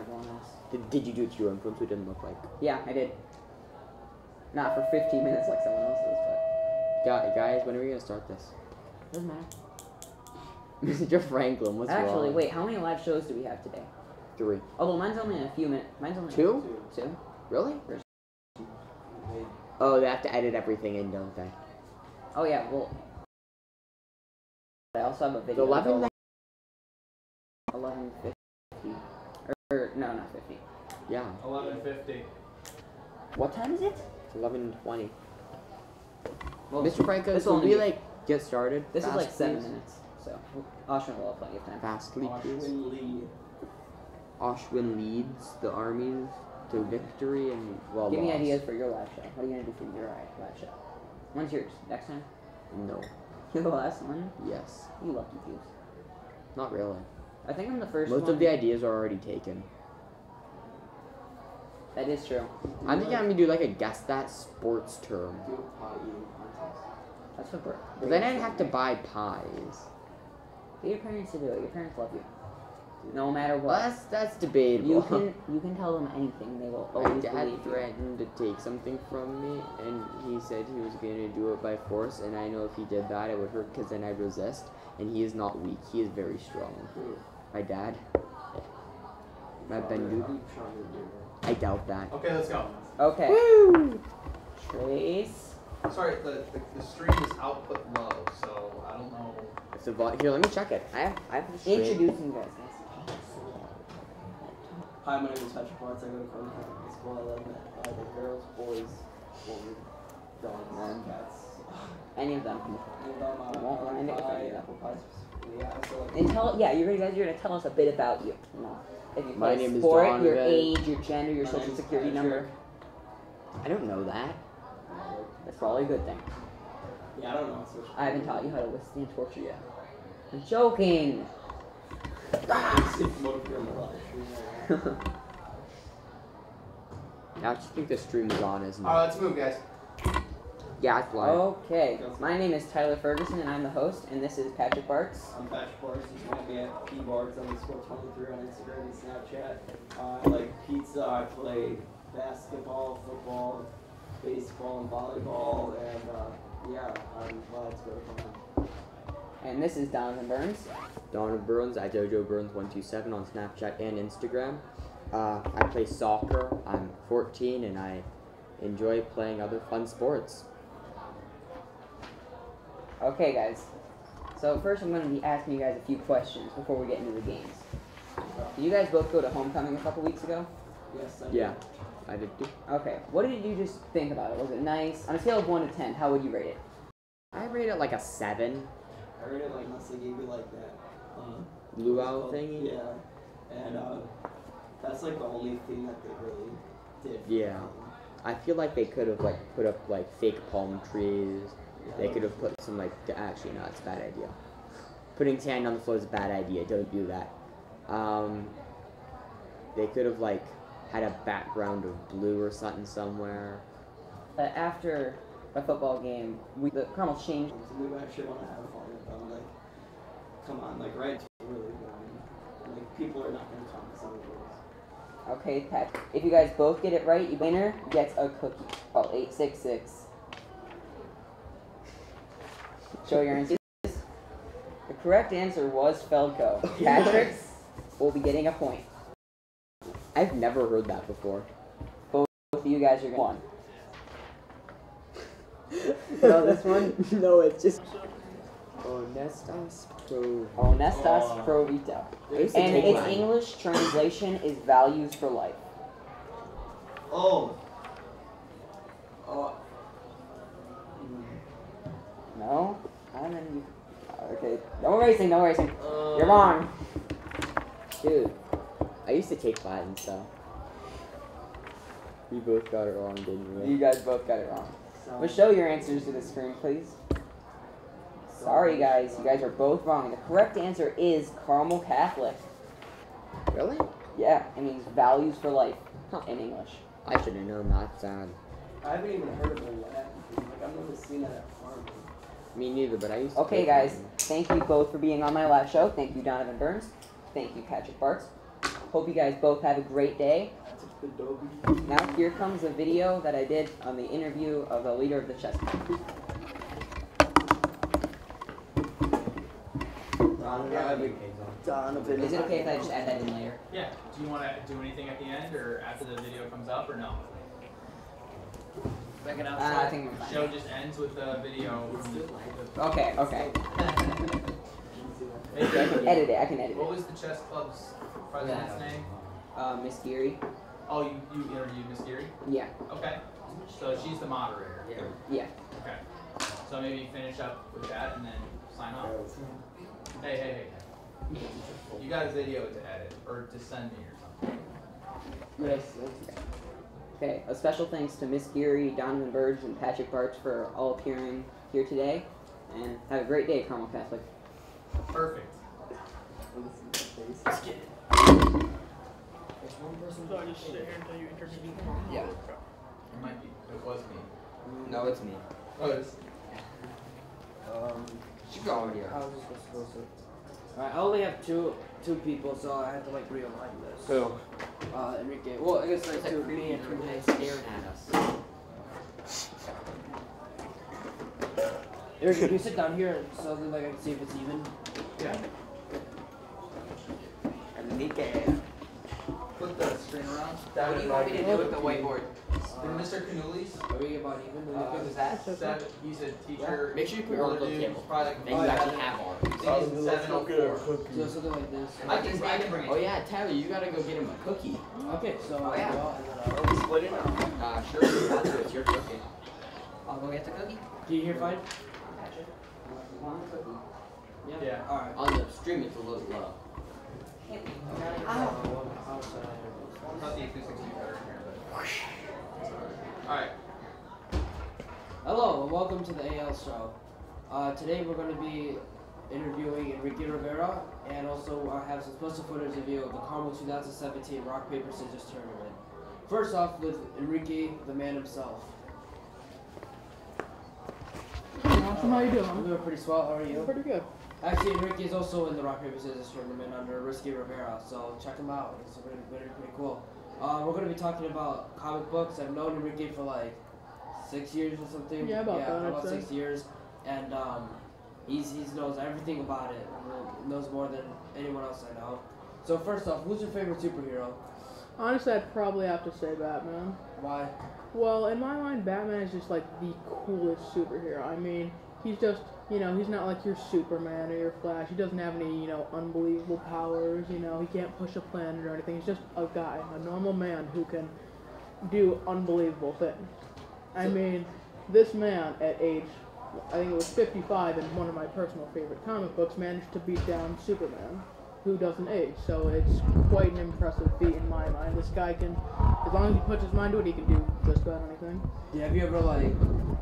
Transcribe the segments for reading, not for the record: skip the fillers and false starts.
everyone else. Did you do it to your own phone so it didn't look like? Yeah, I did. Not for 15 minutes like someone else's, but... Guys, when are we gonna start this? Doesn't matter. Mr. Franklin, what's Actually, wrong? wait, how many live shows do we have today? 3. Although mine's only in a few minutes. Mine's only... 2? 2? Really? Oh, they have to edit everything in, don't they? Oh, yeah, well... I also have a video. 11? 11:50. Or, no, not 50. Yeah. 11:50. What time is it? It's 11:20. Well, Mr. Franco, this can will we, only- like, get started? This is fast, like 7 please? minutes, so Ashwin will have plenty of time. Fastly, please. Ashwin Lee. Ashwin leads the armies to victory and, well, Give me loss. ideas for your live show. What are you going to do for your live show? When's yours? Next time? No. You're the last one? Yes. You lucky goose. Not really. I think I'm the first Most one. of the ideas are already taken. That is true. I'm thinking I'm gonna do like a guess that sports term. Do a pot eating contest. That's what we're... But then I'd have to buy pies. Get your parents to do it. Your parents love you. No matter Well, what. that's debatable. You can tell them anything. They will My always dad believe you. threatened to take something from me, and he said he was going to do it by force, and I know if he did that, it would hurt because then I'd resist, and he is not weak. He is very strong. My dad. My Bendu. I doubt that. Okay, let's go. Okay. Woo! Trace. Sorry, the stream is output low, so I don't know. It's a here, let me check it. I have the stream. Introducing you guys. Hi, my name is Patrick Watts. I go to Cornell Catholic School. I love that. The girls, boys, women, dogs, cats. Any of them. And I won't mind it if I do that. apple pie specifically. Yeah, so like, And tell, yeah, you're gonna tell us a bit about you. No. If you My play name is sport, Donovan. your age, your gender, your My social name's security number. I don't know that. That's probably a good thing. yeah, I don't know. So I haven't taught you how to withstand torture yet. I'm joking. I actually think the stream is on, isn't it? Alright, let's move, guys. Yeah, it's live. Okay, my name is Tyler Ferguson and I'm the host, and this is Patrick Bartz. I'm Patrick Bartz. You can find me at pbartz_23 on Instagram and Snapchat. I like pizza. I play basketball, football, baseball, and volleyball. And yeah, I'm glad to go to Cornell. And this is Donovan Burns. Donovan Burns at Dojo Burns 127 on Snapchat and Instagram. I play soccer. I'm 14 and I enjoy playing other fun sports. Okay, guys. So first I'm going to be asking you guys a few questions before we get into the games. Did you guys both go to homecoming a couple weeks ago? Yes, I Yeah, I did too. Okay, what did you just think about it? Was it nice? On a scale of 1 to 10, how would you rate it? I rate it like a 7. I heard it like unless they gave you like that Luau thingy? Yeah, and that's like the only thing that they really did. Yeah. I feel like they could have like put up like fake palm trees. They could have put some like actually no, it's a bad idea. Putting sand on the floor is a bad idea. Don't do that. They could have like had a background of blue or something somewhere. After a football game, the Cardinals changed. So we actually want to have fun with them. Like, come on, like right, really boring. Like people are not going to come to some of those. Okay, Pat. If you guys both get it right, your winner gets a cookie. Oh, 866. Show your answers. The correct answer was Feldco. Patrick will be getting a point. I've never heard that before. Both of you guys are going to know this one? No, it's just Honestas Pro. Honestas Pro Vita. I used to And take its mine. English translation is values for life. Oh. No? Okay. No racing, no racing. You're wrong. Dude, I used to take Latin, so. We both got it wrong, didn't we? You guys both got it wrong. But show your answers to the screen, please. Sorry, guys. You guys are both wrong. The correct answer is Carmel Catholic. Really? Yeah, it means values for life in English. I should have known that. Sad. I haven't even heard of the Latin. Like I've never seen that at farm. Me neither, but I used to. Okay, take guys. Latin. Thank you both for being on my live show. Thank you, Donovan Burns. Thank you, Patrick Bartz. hope you guys both have a great day. Now here comes a video that I did on the interview of the leader of the chess club. Donovan. Is it okay if I just add that in later? Yeah. Do you want to do anything at the end or after the video comes up or no? Second I think we're The fine. show just ends with the video. Okay, okay. Hey, I can edit it. I can edit What it. was the chess club's president's name? Miss Geary. Oh, you interviewed Miss Geary? Yeah. Okay. So she's the moderator. Yeah. Okay. So maybe finish up with that and then sign off. Hey. You got a video to edit or to send me or something. Yes. Okay. A special thanks to Miss Geary, Donovan Burge, and Patrick Barch for all appearing here today. And have a great day, Carmel Catholic. Perfect. So I just sit here until you introduce me? Yeah. It might be. It was me. No, it's me. Oh, it's. She's already How's this supposed to? Alright, I only have two people, so I have to like realign this. Who? Enrique. Well, I guess like two, me and Enrique. Staring at us. Eric, can you sit down here so that like I can see if it's even? Yeah. Enrique. Put the screen around. What do you want me to do with the whiteboard? Did Mr. Canulis? Are we about even? What was that? He's a teacher. Make sure you put your older arm on the dude, table. probably like Then you actually have arms. I think he's 704. So something like this. I can bring it. Oh yeah, Tyler, you gotta go get him a cookie. Okay, so Oh, yeah. well, and then Split it up. Sure, you have to. It's your cookie. I'll go get the cookie. can you hear fine? One cookie. Yeah. All right. On the stream, it's a little low. I thought the acoustics would be better in here, but. Alright. Hello and welcome to the AL show. Today we're going to be interviewing Enrique Rivera and also have some special footage of you of the Carmel 2017 Rock Paper Scissors Tournament. First off with Enrique, the man himself. Awesome, how you I'm doing? doing pretty swell. How are you? Pretty good. Actually, Enrique is also in the Rock Paper Scissors Tournament under Risky Rivera, so check him out. It's pretty cool. We're going to be talking about comic books. I've known Enrique for like 6 years or something. Yeah, about that, I'd about say. 6 years. And he knows everything about it. Knows more than anyone else I know. So first off, who's your favorite superhero? Honestly, I'd probably have to say Batman. Why? Well, in my mind, Batman is just like the coolest superhero. I mean, he's just, he's not like your Superman or your Flash. He doesn't have any, unbelievable powers. He can't push a planet or anything. He's just a guy, a normal man who can do unbelievable things. I mean, this man at age, I think it was 55 in one of my personal favorite comic books, managed to beat down Superman, who doesn't age. So it's quite an impressive feat in my mind. This guy can, as long as he puts his mind to it, he can do just about anything. Yeah, have you ever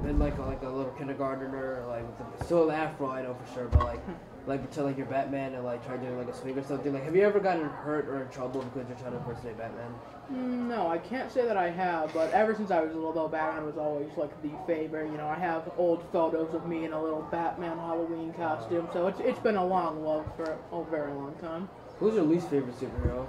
been like a little kindergartner, with still an afro, I know for sure, but pretend like you're Batman and try doing a swing or something? Have you ever gotten hurt or in trouble because you're trying to impersonate Batman? No, I can't say that I have, but ever since I was little, though, Batman was always the favorite. I have old photos of me in a little Batman Halloween costume, so it's been a long love for a very long time. Who's your least favorite superhero?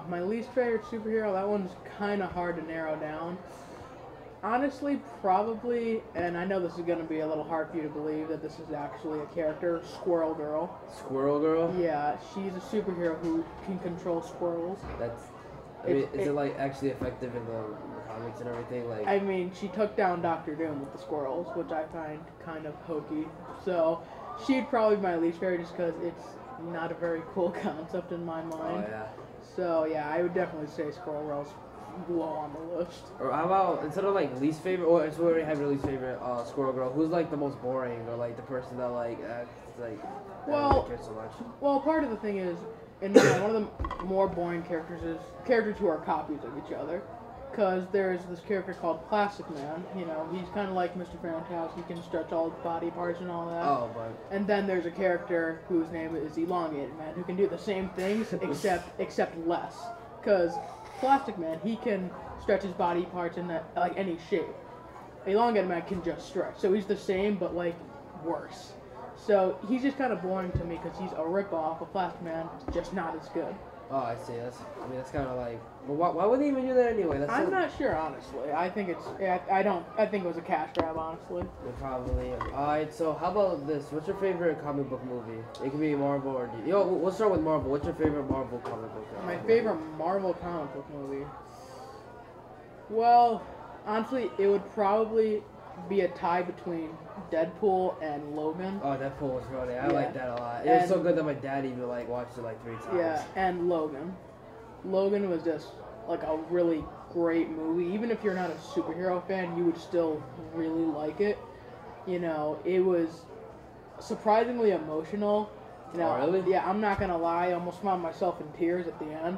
My least favorite superhero, that one's kind of hard to narrow down. Honestly, probably, and I know this is going to be a little hard for you to believe that this is actually a character, Squirrel Girl. Squirrel Girl? Yeah, she's a superhero who can control squirrels. Is it actually effective in the comics and everything? I mean, she took down Doctor Doom with the squirrels, which I find kind of hokey. So she'd probably be my least favorite just because it's not a very cool concept in my mind. Oh yeah. So yeah, I would definitely say Squirrel Girl's low on the list. Or how about instead of least favorite, or it's already have your least favorite Squirrel Girl? Who's the most boring, or the person that acts Well, don't care so much? Well, part of the thing is, in my mind, one of the more boring characters is characters who are copies of each other. Because there's this character called Plastic Man. He's kind of like Mr. Fantastic. He can stretch all his body parts and all that. Oh, but And then there's a character whose name is Elongated Man, who can do the same things except less. Because Plastic Man, he can stretch his body parts in any shape. Elongated Man can just stretch. So he's the same, but worse. So he's just kind of boring to me because he's a ripoff of Plastic Man, just not as good. Oh, I see. That's kind of like. Well, why would they even do that anyway? That's I'm not sure, honestly. I think it's. I think it was a cash grab, honestly. Probably. Alright, so how about this? What's your favorite comic book movie? It can be Marvel or DC. Yo, we'll start with Marvel. What's your favorite Marvel comic book? My favorite Marvel comic book movie. Well, honestly, it would probably be a tie between Deadpool and Logan. Oh, Deadpool was funny. I Yeah. like that a lot. It was so good that my dad even like watched it like 3 times. Yeah, and Logan. Logan was just like a really great movie. Even if you're not a superhero fan, you would still really like it. You know, it was surprisingly emotional. You know, Oh, really? Yeah, I'm not gonna lie, I almost found myself in tears at the end,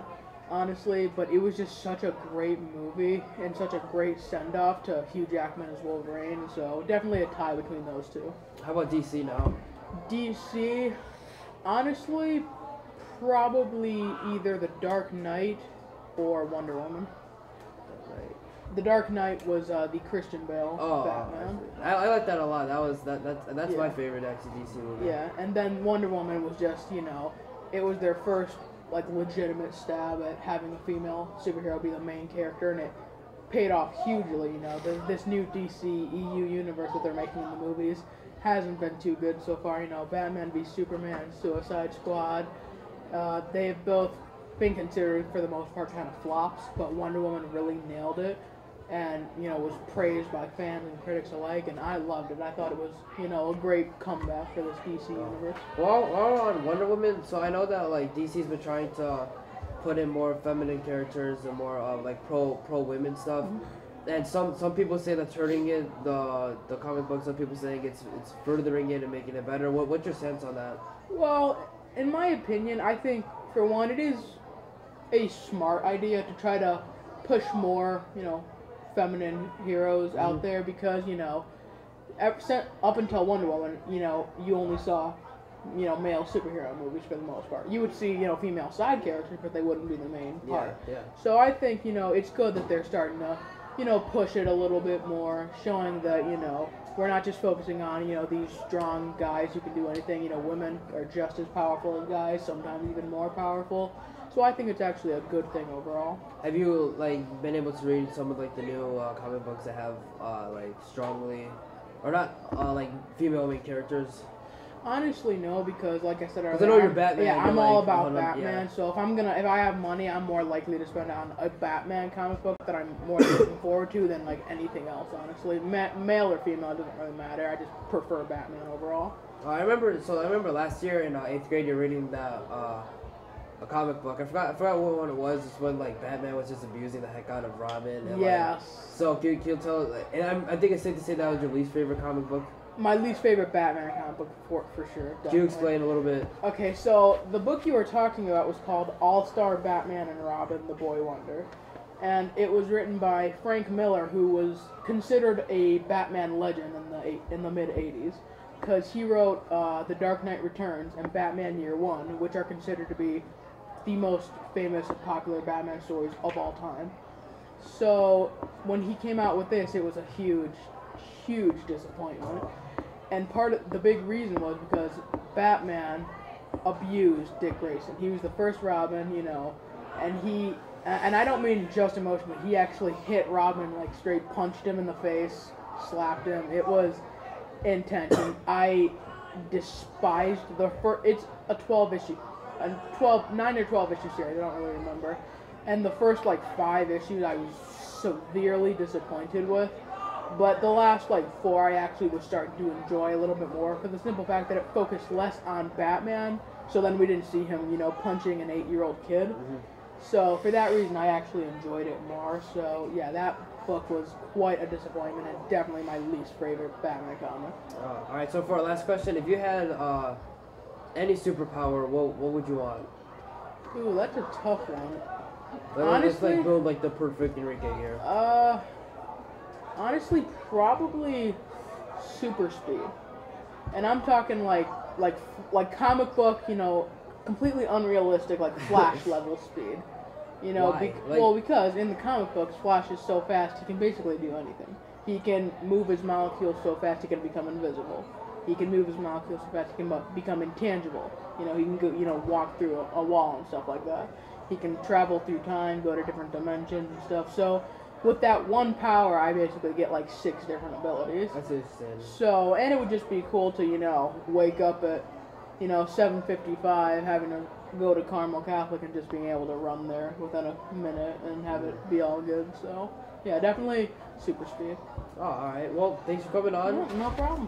honestly. But it was just such a great movie and such a great send off to Hugh Jackman as Wolverine. So definitely a tie between those two. How about DC now? DC, honestly, probably either The Dark Knight or Wonder Woman. Right. The Dark Knight was the Christian Bale Batman. I like that a lot. That's my Yeah. favorite actually DC movie. Yeah, and then Wonder Woman was just, you know, it was their first like legitimate stab at having a female superhero be the main character, and it paid off hugely. You know, this new DC EU universe that they're making in the movies hasn't been too good so far. You know, Batman v Superman, Suicide Squad, they've both been considered for the most part kind of flops, but Wonder Woman really nailed it. And, you know, was praised by fans and critics alike, and I loved it. I thought it was, you know, a great comeback for this DC universe. Well, while on Wonder Woman, so I know that like DC's been trying to put in more feminine characters and more like pro women stuff. And some people say that's hurting it, the comic book. Some people saying it's furthering it and making it better. What's your sense on that? Well, in my opinion, I think, for one, it is a smart idea to try to push more, you know, feminine heroes out there, because, you know, up until Wonder Woman, you know, you only saw, you know, male superhero movies for the most part. You would see, you know, female side characters, but they wouldn't be the main part. Yeah. So I think, you know, it's good that they're starting to, you know, push it a little bit more, showing that, you know, we're not just focusing on, you know, these strong guys who can do anything. You know, women are just as powerful as guys, sometimes even more powerful. So I think it's actually a good thing overall. Have you like been able to read some of like the new comic books that have like strongly, or not like female main characters? Honestly, no, because like I said earlier, I know you're Batman. Yeah, you're I'm all like, about 100 Batman. yeah. So if I have money, I'm more likely to spend it on a Batman comic book that I'm more looking forward to than like anything else. Honestly, male or female, it doesn't really matter. I just prefer Batman overall. I remember last year in 8th grade you're reading that a comic book. I forgot what one it was. It's when like Batman was just abusing the heck out of Robin. And, Yes. Like, so can you tell? And I think it's safe to say that was your least favorite comic book. My least favorite Batman comic book for sure. Can Definitely. you explain a little bit? Okay, so the book you were talking about was called All-Star Batman and Robin: The Boy Wonder. And it was written by Frank Miller, who was considered a Batman legend in the mid-'80s, because he wrote The Dark Knight Returns and Batman Year One, which are considered to be the most famous and popular Batman stories of all time. So when he came out with this, it was a huge disappointment. And part of the big reason was because Batman abused Dick Grayson. He was the first Robin, you know, and I don't mean just emotionally. He actually hit Robin, like straight punched him in the face, slapped him. It was intense. And I despised it's a 9 or 12 issue series. I don't really remember. And the first like 5 issues, I was severely disappointed with. But the last like 4, I actually was starting to enjoy a little bit more, for the simple fact that it focused less on Batman. So then we didn't see him, you know, punching an 8-year-old kid. Mm-hmm. So for that reason, I actually enjoyed it more. So yeah, that book was quite a disappointment and definitely my least favorite Batman comic. All right. So for our last question, if you had any superpower, what would you want? Ooh, that's a tough one. Let's Honestly, like build like the perfect Enrique here. Honestly, probably super speed. And I'm talking like comic book, you know, completely unrealistic, like Flash level speed. You know, Why? because in the comic books, Flash is so fast he can basically do anything. He can move his molecules so fast he can become invisible. He can move his molecules so fast he can become intangible. You know, he can go, you know, walk through a wall and stuff like that. He can travel through time, go to different dimensions and stuff. So with that one power, I basically get like 6 different abilities. That's insane. So, and it would just be cool to, wake up at, 7:55, having to go to Carmel Catholic and just being able to run there within a minute and have it be all good. So, yeah, definitely super speed. Oh, alright. Well, thanks for coming on. Yeah, no problem.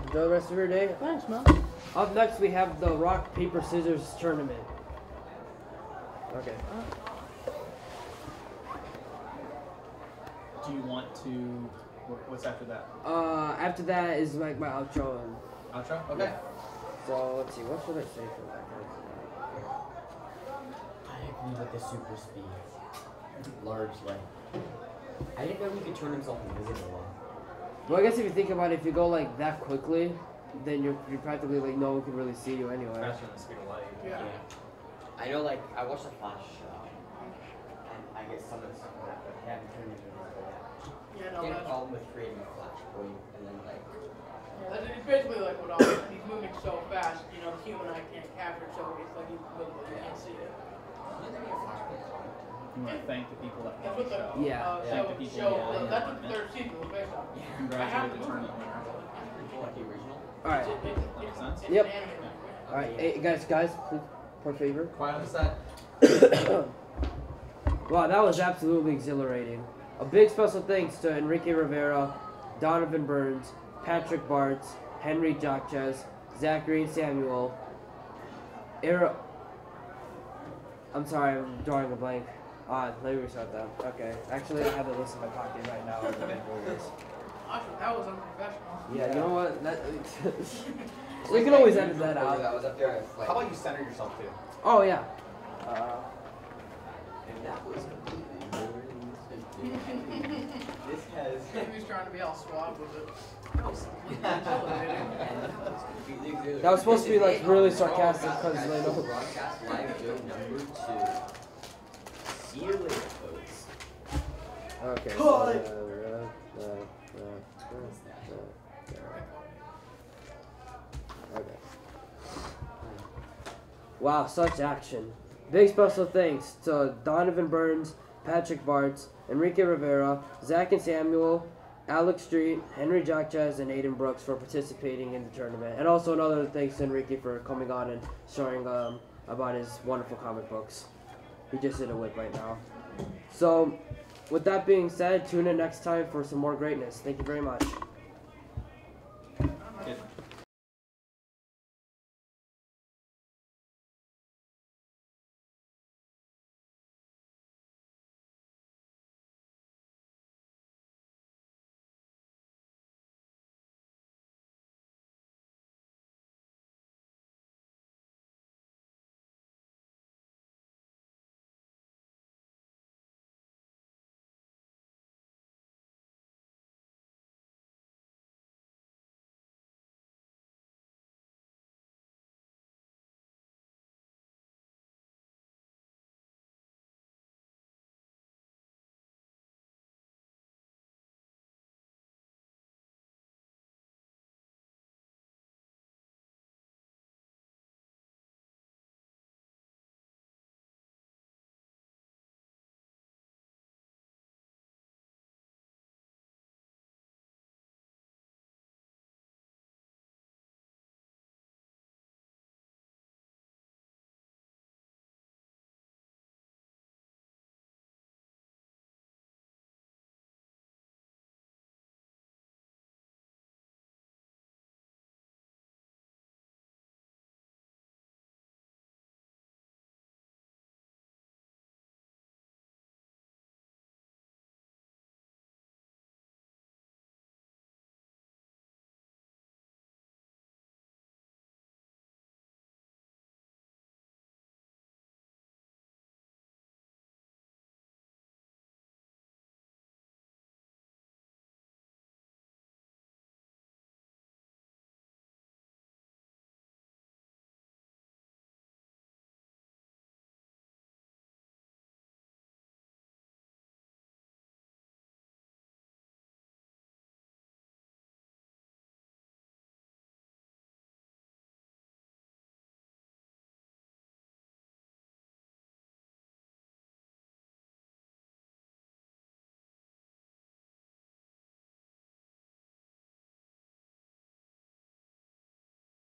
Enjoy the rest of your day. Thanks, man. Up next, we have the rock, paper, scissors tournament. Okay. Do you want to? What's after that? After that is like my outro. And Outro. Okay. Yeah. So let's see, what should I say for that? I agree with the super speed. Large like. I didn't know he could turn himself invisible. Well, I guess if you think about it, if you go like that quickly, then you're practically like no one can really see you anyway. Faster than the speed of light. Yeah. I know, like, I watched the Flash show, and I guess some of the stuff that they haven't turned into invisible yet. Yeah, He had a problem with creating a Flashpoint, and then, like, It's basically like what he's moving so fast, the human eye can't capture it, so it's like you can't see it. You want to thank the people that That's watched what the the show. Yeah. Thank the people in the that's what the tournament. 3rd season was based on. Congratulate the tournament winner. like the original. Alright. Makes sense. Yep. It's animated. Alright, hey, guys, please, por favor. Quiet on the set. Wow, that was absolutely exhilarating. A big special thanks to Enrique Rivera, Donovan Burns, Patrick Bartz, Henry Jacques, Zachary Samuel, I'm sorry, I'm drawing a blank. Let me restart that. Okay. Actually, I have the list in my pocket right now. Awesome, that was unprofessional. Yeah, you know what? We can always edit that out. That was up there. Like, How about you center yourself too? Oh, yeah. and that was completely This has. He was trying to be all suave with it. That was supposed to be like really sarcastic because they know. Broadcast live show number 2. See you later, folks. Okay. Okay. Wow, such action. Big special thanks to Donovan Burns, Patrick Bartz, Enrique Rivera, Zach and Samuel, Alex Street, Henry Jacques, and Aiden Brooks for participating in the tournament. And also another thanks to Enrique for coming on and showing about his wonderful comic books. He just did a whip right now. So, with that being said, tune in next time for some more greatness. Thank you very much.